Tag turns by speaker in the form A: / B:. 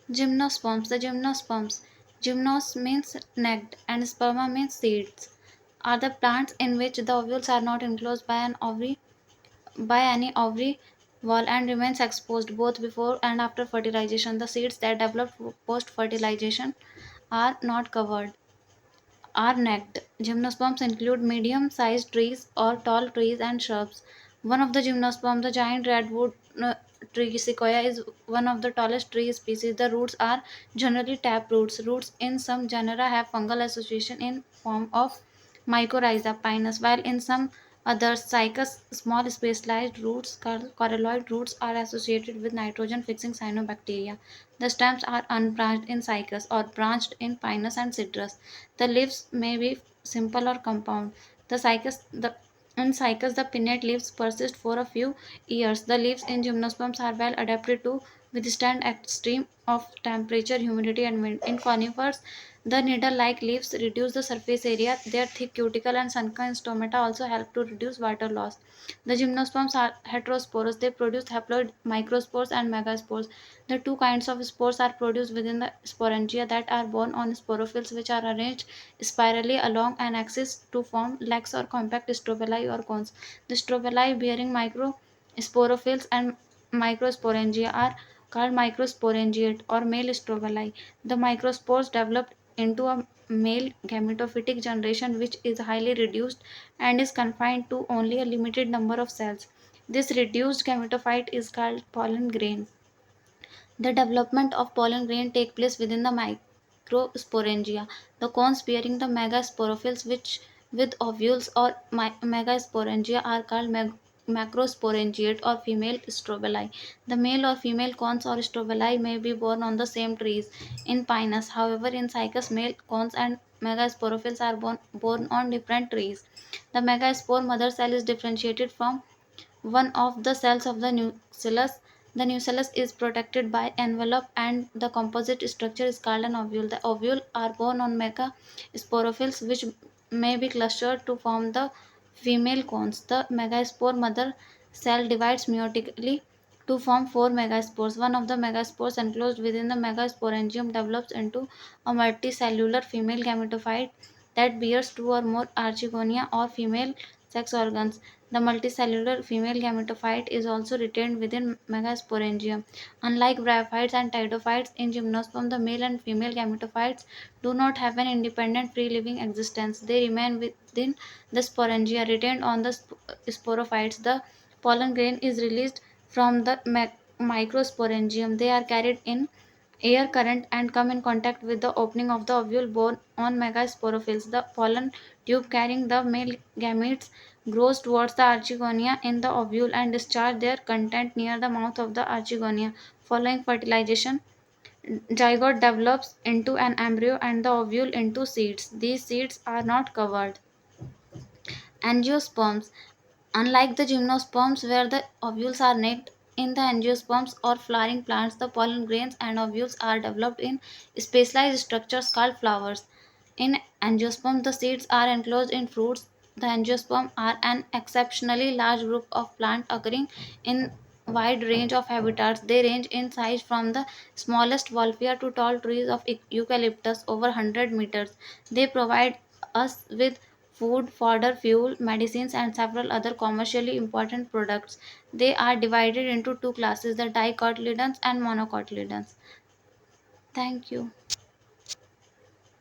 A: Gymnosperms. The gymnosperms. Gymnos means necked and sperma means seeds. Are the plants in which the ovules are not enclosed by any ovary wall and remains exposed both before and after fertilization. The seeds that develop post fertilization are not covered. Are necked. Gymnosperms include medium-sized trees or tall trees and shrubs. One of the gymnosperms, the giant redwood tree sequoia, is one of the tallest tree species. The roots are generally tap roots. Roots in some genera have fungal association in form of mycorrhiza pinus, while in some others, cycas, small specialized roots called coralloid roots, are associated with nitrogen-fixing cyanobacteria. The stems are unbranched in cycas or branched in pinus and citrus. The leaves may be simple or compound. In cycas, the pinnate leaves persist for a few years. The leaves in gymnosperms are well adapted to withstand extreme of temperature, humidity, and wind. In conifers, the needle-like leaves reduce the surface area. Their thick cuticle and sunken stomata also help to reduce water loss. The gymnosperms are heterosporous. They produce haploid microspores and megaspores. The two kinds of spores are produced within the sporangia that are borne on sporophylls, which are arranged spirally along an axis to form lax or compact strobili or cones. The strobili bearing microsporophylls and microsporangia are called microsporangiate or male strobili. The microspores develop into a male gametophytic generation which is highly reduced and is confined to only a limited number of cells. This reduced gametophyte is called pollen grain. The development of pollen grain take place within the microsporangia. The cones bearing the megasporophylls which with ovules or megasporangia are called macrosporangiate or female strobili. The male or female cones or strobili may be born on the same trees in pinus. However, in cycas, male cones and megasporophylls are born on different trees. The megaspore mother cell is differentiated from one of the cells of the nucellus. The nucellus is protected by envelope and the composite structure is called an ovule. The ovule are borne on megasporophylls which may be clustered to form the female cones. The megaspore mother cell divides meiotically to form four megaspores. One of the megaspores enclosed within the megasporangium develops into a multicellular female gametophyte that bears two or more archegonia or female sex organs. The multicellular female gametophyte is also retained within megasporangium. Unlike bryophytes and pteridophytes, in gymnosperm the male and female gametophytes do not have an independent free-living existence. They remain within the sporangia, retained on the sporophytes. The pollen grain is released from the microsporangium. They are carried in air current and come in contact with the opening of the ovule borne on megasporophylls. The pollen tube carrying the male gametes grows towards the archegonia in the ovule and discharge their content near the mouth of the archegonia. Following fertilization, zygote develops into an embryo and the ovule into seeds. These seeds are not covered. Angiosperms. Unlike the gymnosperms where the ovules are naked, in the angiosperms or flowering plants, the pollen grains and ovules are developed in specialized structures called flowers. In angiosperms, the seeds are enclosed in fruits. The angiosperms are an exceptionally large group of plants occurring in wide range of habitats. They range in size from the smallest wolfia to tall trees of eucalyptus over 100 meters. They provide us with food, fodder, fuel, medicines, and several other commercially important products. They are divided into two classes, the dicotyledons and monocotyledons. Thank you.